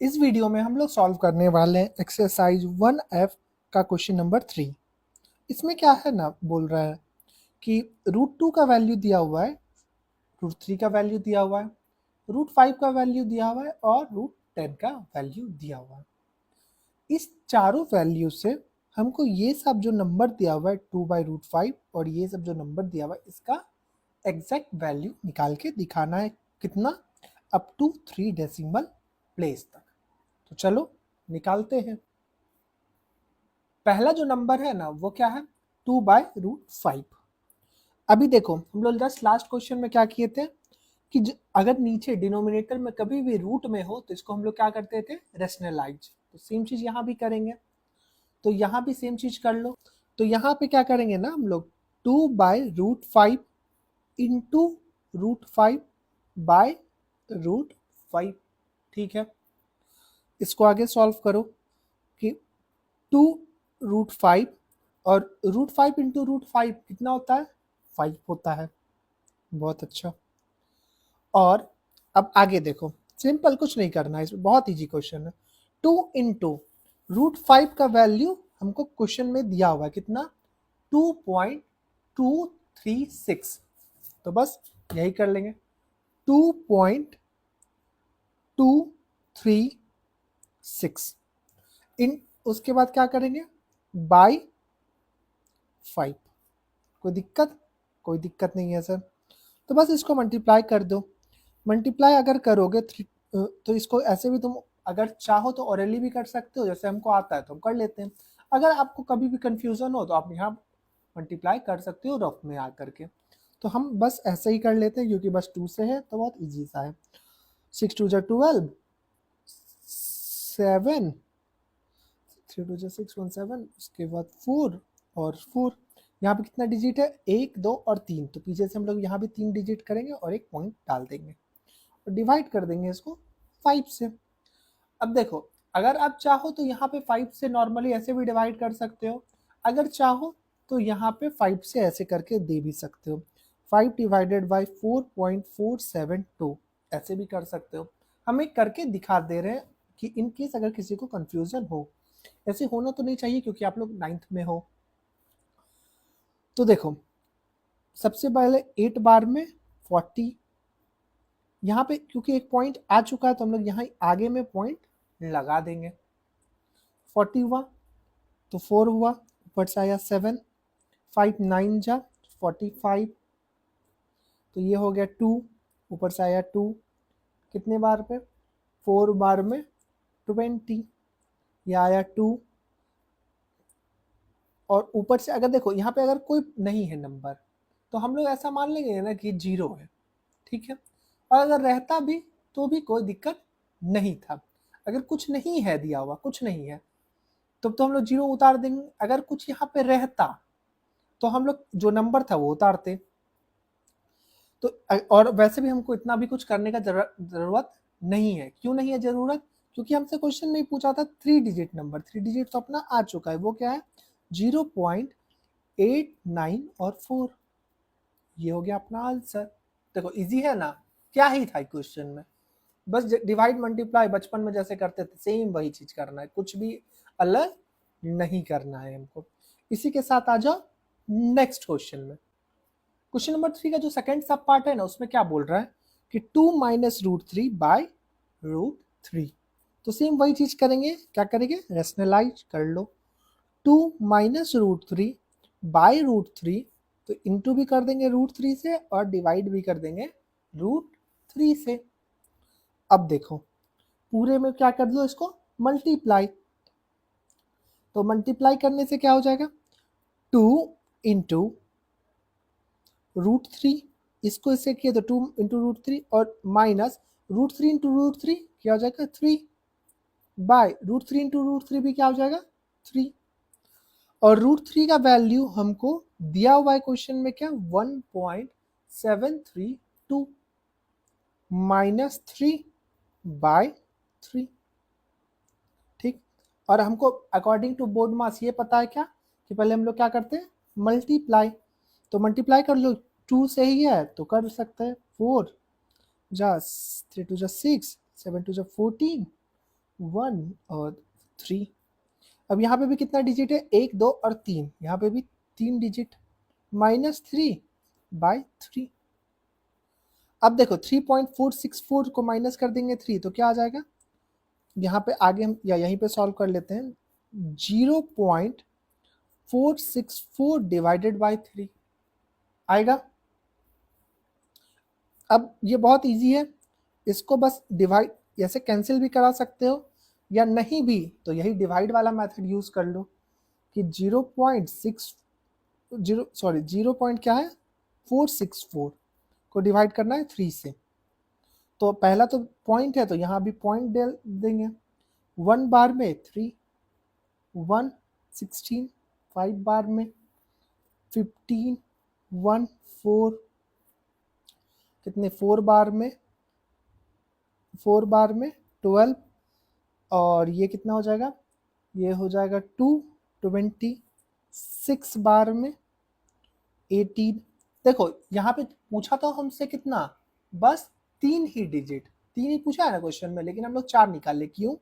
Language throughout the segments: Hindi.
इस वीडियो में हम लोग सॉल्व करने वाले हैं एक्सरसाइज 1F का क्वेश्चन नंबर 3। इसमें क्या है ना, बोल रहा है कि √2 का वैल्यू दिया हुआ है, √3 का वैल्यू दिया हुआ है, √5 का वैल्यू दिया हुआ है और √10 का वैल्यू दिया हुआ है। इस चारों वैल्यू से हमको ये सब जो नंबर दिया हुआ है 2/√5 और ये सब जो नंबर दिया हुआ है इसका एग्जैक्ट वैल्यू निकाल के दिखाना है। कितना? अप टू 3 डेसिमल प्लेस तक। तो चलो निकालते हैं। पहला जो नंबर है ना वो क्या है, 2/√5। अभी देखो हम लोग जस्ट लास्ट क्वेश्चन में क्या किए थे कि अगर नीचे डिनोमिनेटर में कभी भी रूट में हो तो इसको हम लोग क्या करते थे, रेशनलाइज। तो सेम चीज यहाँ भी करेंगे, तो यहाँ भी सेम चीज कर लो। तो यहाँ पे क्या करेंगे ना हम लोग, 2/√5 इंटू √5/√5। ठीक है, इसको आगे सॉल्व करो कि 2√5 और √5 इंटू √5 कितना होता है, 5 होता है। बहुत अच्छा। और अब आगे देखो, सिंपल कुछ नहीं करना है, इसमें बहुत इजी क्वेश्चन है। 2 इंटू √5 का वैल्यू हमको क्वेश्चन में दिया हुआ है कितना, 2.236। तो बस यही कर लेंगे, 2.236 इन, उसके बाद क्या करेंगे, बाई 5। कोई दिक्कत? कोई दिक्कत नहीं है सर। तो बस इसको मल्टीप्लाई कर दो। मल्टीप्लाई अगर करोगे तो इसको ऐसे भी तुम अगर चाहो तो ऑरली भी कर सकते हो, जैसे हमको आता है तो हम कर लेते हैं। अगर आपको कभी भी कंफ्यूजन हो तो आप यहाँ मल्टीप्लाई कर सकते हो रफ में आकर के। तो हम बस ऐसे ही कर लेते हैं क्योंकि बस 2 से है तो बहुत ईजी सा है। 6 2 12, 7, 3 2 6 1 7, उसके बाद 4 और 4। यहाँ पे कितना डिजिट है, 1 2 और 3। तो पीछे से हम लोग यहाँ भी 3 डिजिट करेंगे और एक पॉइंट डाल देंगे और डिवाइड कर देंगे इसको 5 से। अब देखो, अगर आप चाहो तो यहाँ पे 5 से नॉर्मली ऐसे भी डिवाइड कर सकते हो, अगर चाहो तो यहाँ पे 5 से ऐसे करके दे भी सकते हो, 5 डिवाइडेड बाई 4.472 ऐसे भी कर सकते हो। हम एक करके दिखा दे रहे हैं कि इन केस अगर किसी को कंफ्यूजन हो। ऐसे होना तो नहीं चाहिए क्योंकि आप लोग 9th में हो। तो देखो, सबसे पहले 8 बार में 40, यहाँ पे क्योंकि एक पॉइंट आ चुका है तो हम लोग यहाँ आगे में पॉइंट लगा देंगे। 40 हुआ तो 4 हुआ, ऊपर से आया 7, 5 9 जा 45, तो ये हो गया 2, ऊपर से आया 2, कितने बार पे, 4 बार में 20, ये आया 2। और ऊपर से अगर देखो यहाँ पे अगर कोई नहीं है नंबर तो हम लोग ऐसा मान लेंगे ना कि 0 है। ठीक है, और अगर रहता भी तो भी कोई दिक्कत नहीं था। अगर कुछ नहीं है दिया हुआ, कुछ नहीं है, तब तो हम लोग 0 उतार देंगे। अगर कुछ यहाँ पे रहता तो हम लोग जो नंबर था वो उतारते। तो और वैसे भी हमको इतना भी कुछ करने का जरूरत नहीं है। क्यों नहीं है जरूरत? क्योंकि हमसे क्वेश्चन में पूछा था 3 डिजिट नंबर, 3 डिजिट तो अपना आ चुका है। वो क्या है, 0.8 9 और 4। ये हो गया अपना आंसर। देखो इजी है ना, क्या ही था क्वेश्चन में, बस डिवाइड मल्टीप्लाई बचपन में जैसे करते थे सेम वही चीज करना है, कुछ भी अलग नहीं करना है हमको। इसी के साथ आ जाओ नेक्स्ट क्वेश्चन में। क्वेश्चन नंबर 3 का जो सेकंड सब पार्ट है ना, उसमें क्या बोल रहा है कि 2 माइनस √3/√3। तो सेम वही चीज करेंगे, क्या करेंगे, रेशनलाइज कर लो। 2 माइनस √3/√3, तो इंटू भी कर देंगे √3 से और डिवाइड भी कर देंगे √3 से। अब देखो पूरे में क्या कर दो, इसको मल्टीप्लाई। तो मल्टीप्लाई करने से क्या हो जाएगा, 2 इंटू √3, इसको इससे किया तो 2 इंटू √3 और माइनस √3 इंटू √3 क्या हो जाएगा 3, बाय √3 इंटू √3 भी क्या हो जाएगा 3। और √3 का वैल्यू हमको दिया हुआ है क्वेश्चन में क्या, 1.732 माइनस 3/3। ठीक, और हमको अकॉर्डिंग टू बोर्ड मास ये पता है क्या कि पहले हम लोग क्या करते हैं, मल्टीप्लाई। तो मल्टीप्लाई कर लो, 2 से ही है तो कर सकते हैं, 4 जा 3 2 जा 6, 7 2 जा 14, 1 और 3। अब यहाँ पे भी कितना डिजिट है, 1 2 और 3, यहाँ पे भी 3 डिजिट, -3/3। अब देखो 3.464 को माइनस कर देंगे 3 तो क्या आ जाएगा, यहाँ पे आगे हम या यहीं पे सॉल्व कर लेते हैं, 0.464 डिवाइडेड बाई 3 आएगा। अब ये बहुत इजी है, इसको बस डिवाइड ऐसे कैंसिल भी करा सकते हो, या नहीं भी तो यही डिवाइड वाला मेथड यूज कर लो कि 0 पॉइंट क्या है 464 को डिवाइड करना है 3 से। तो पहला तो पॉइंट है तो यहाँ भी पॉइंट दे देंगे, 1 बार में 3, 1 16, 5 बार में 15, 1 4, कितने 4 बार में 12, और ये कितना हो जाएगा, ये हो जाएगा 226 बार में 18। देखो यहाँ पे पूछा तो हमसे कितना, बस 3 ही डिजिट, 3 ही पूछा है ना क्वेश्चन में, लेकिन हम लोग 4 निकाले, क्यों,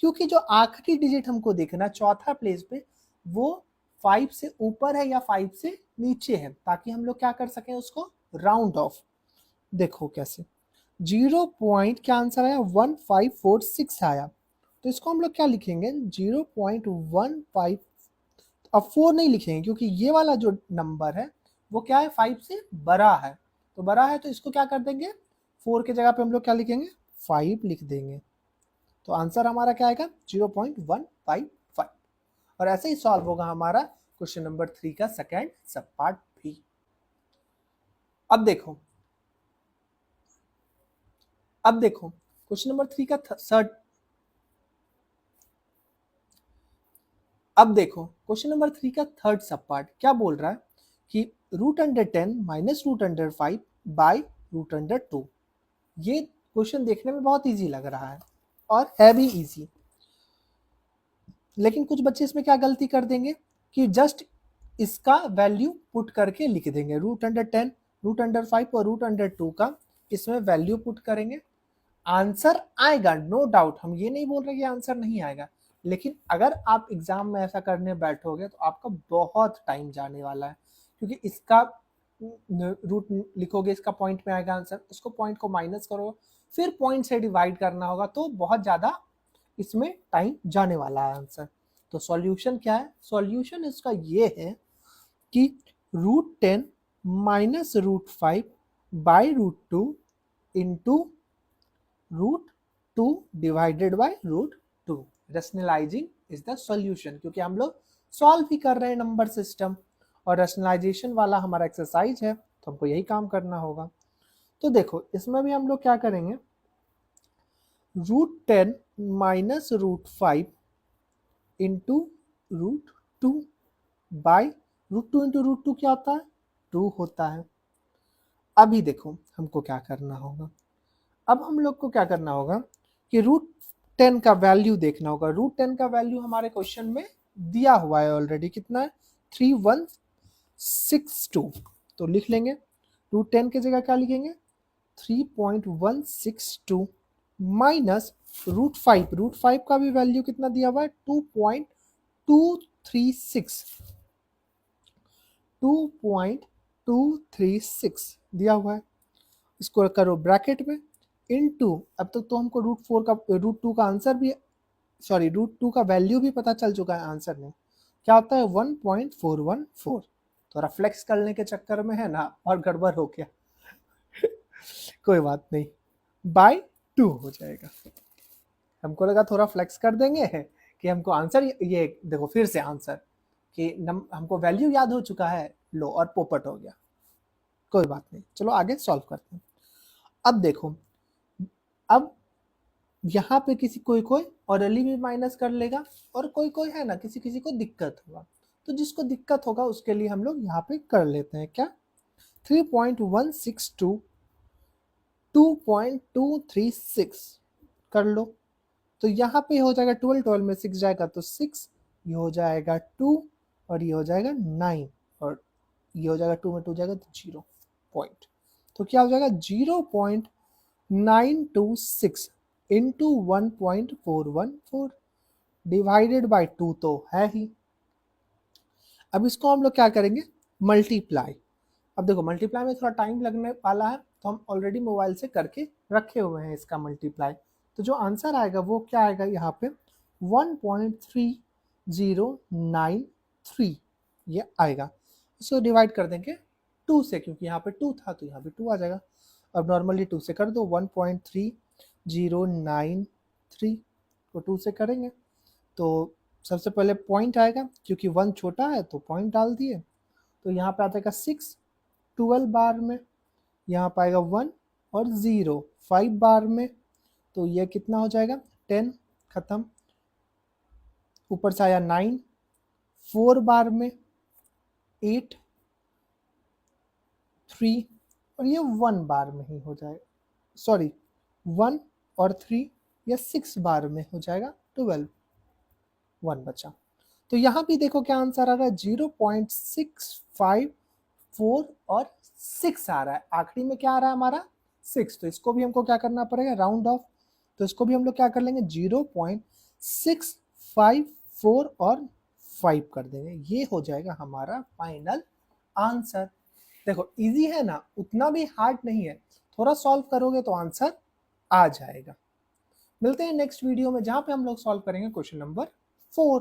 क्योंकि जो आखिरी डिजिट हमको देखना चौथा प्लेस पे वो 5 से ऊपर है या 5 से नीचे है, ताकि हम लोग क्या कर सकें उसको राउंड ऑफ। देखो कैसे, 0 पॉइंट क्या आंसर आया 1546 आया, तो इसको हम लोग क्या लिखेंगे 0.15। अब 4 नहीं लिखेंगे क्योंकि ये वाला जो नंबर है वो क्या है 5 से बड़ा है, तो बड़ा है तो इसको क्या कर देंगे 4 की जगह पे हम लोग क्या लिखेंगे 5 लिख देंगे, तो आंसर हमारा क्या आएगा 0.155। और ऐसे ही सॉल्व होगा हमारा क्वेश्चन नंबर 3 का सेकेंड सब पार्ट भी। अब देखो क्वेश्चन नंबर 3 का थर्ड, अब देखो क्वेश्चन नंबर 3 का थर्ड सब पार्ट क्या बोल रहा है कि √10 माइनस √5 बाई √2। ये क्वेश्चन देखने में बहुत इजी लग रहा है और है भी इजी, लेकिन कुछ बच्चे इसमें क्या गलती कर देंगे कि जस्ट इसका वैल्यू पुट करके लिख देंगे, √10 √5 और √2 का इसमें वैल्यू पुट करेंगे, आंसर आएगा नो डाउट, हम ये नहीं बोल रहे कि आंसर नहीं आएगा, लेकिन अगर आप एग्जाम में ऐसा करने बैठोगे तो आपका बहुत टाइम जाने वाला है, क्योंकि इसका रूट लिखोगे, इसका पॉइंट में आएगा आंसर, उसको पॉइंट को माइनस करो, फिर पॉइंट से डिवाइड करना होगा, तो बहुत ज़्यादा इसमें टाइम जाने वाला है आंसर। तो सॉल्यूशन क्या है, सॉल्यूशन इसका ये है कि √10 minus √5 by √2 into √2 divided by √2। Rationalising is the solution, क्योंकि हम लोग सॉल्व ही कर रहे हैं नंबर सिस्टम और रेशनलाइजेशन वाला हमारा एक्सरसाइज है, तो हमको यही काम करना होगा। तो देखो इसमें भी हम लोग क्या करेंगे, √10 माइनस √5 इंटू √2 बाई √2 इंटू √2 क्या होता है 2 होता है। अभी देखो हमको क्या करना होगा, अब हम लोग को क्या करना होगा कि √10 का वैल्यू देखना होगा, √10 का वैल्यू हमारे क्वेश्चन में दिया हुआ है ऑलरेडी, कितना है 3162, तो लिख लेंगे √10 की जगह क्या लिखेंगे 3.162 माइनस √5 का भी वैल्यू कितना दिया हुआ है 2.236 दिया हुआ है, इसको करो ब्रैकेट में इनटू, अब तक तो हमको √4 का √2 का आंसर भी, सॉरी √2 का वैल्यू भी पता चल चुका है आंसर में, क्या होता है 1.414, तो रिफ्लेक्स करने के चक्कर में है ना और गड़बड़ हो गया कोई बात नहीं, बाय 2 हो जाएगा। हमको लगा थोड़ा फ्लेक्स कर देंगे कि हमको आंसर, ये देखो फिर से आंसर कि हमको वैल्यू याद हो चुका है, लो और पोपट हो गया, कोई बात नहीं, चलो आगे सॉल्व करते हैं। अब देखो, अब यहाँ पे किसी कोई ऑरली भी माइनस कर लेगा, और कोई है ना किसी किसी को दिक्कत होगा, तो जिसको दिक्कत होगा उसके लिए हम लोग यहाँ पे कर लेते हैं क्या 3.162 2.236 कर लो, तो यहाँ पे हो जाएगा 12 में 6 जाएगा तो 6, ये हो जाएगा 2 और ये हो जाएगा 9, और ये हो जाएगा 2 में 2 जाएगा तो 0 पॉइंट, तो क्या हो जाएगा 0.926 इंटू 1.414 डिवाइडेड बाई 2 तो है ही। अब इसको हम लोग क्या करेंगे, मल्टीप्लाई। अब देखो मल्टीप्लाई में थोड़ा टाइम लगने वाला है, तो हम ऑलरेडी मोबाइल से करके रखे हुए हैं इसका मल्टीप्लाई। तो जो आंसर आएगा वो क्या आएगा यहाँ पे 1.3093 ये आएगा। इसको डिवाइड कर देंगे 2 से, क्योंकि यहाँ पे 2 था तो यहाँ पे 2 आ जाएगा। अब नॉर्मली 2 से कर दो, 1.3093 को 2 से करेंगे तो सबसे पहले पॉइंट आएगा, क्योंकि 1 छोटा है तो पॉइंट डाल दिए। तो यहाँ पे आ जाएगा 6 12 बार में, यहाँ पे आएगा 1 और 0 5 बार में, तो ये कितना हो जाएगा 10 खत्म। ऊपर से आया 9 4 बार में, 8 3 और ये 1 बार में ही हो जाएगा, सॉरी 1 और 3 ये 6 बार में हो जाएगा 12, 1 बचा। तो यहाँ भी देखो क्या आंसर आ रहा है 0.654 और 6 आ रहा है, आखिरी में क्या आ रहा है हमारा 6। तो इसको भी हमको क्या करना पड़ेगा, राउंड ऑफ। तो इसको भी हम लोग क्या कर लेंगे 0.654 और 5 कर देंगे, ये हो जाएगा हमारा फाइनल आंसर। देखो इजी है ना, उतना भी हार्ड नहीं है, थोड़ा सॉल्व करोगे तो आंसर आ जाएगा। मिलते हैं नेक्स्ट वीडियो में, जहां पे हम लोग सॉल्व करेंगे क्वेश्चन नंबर 4।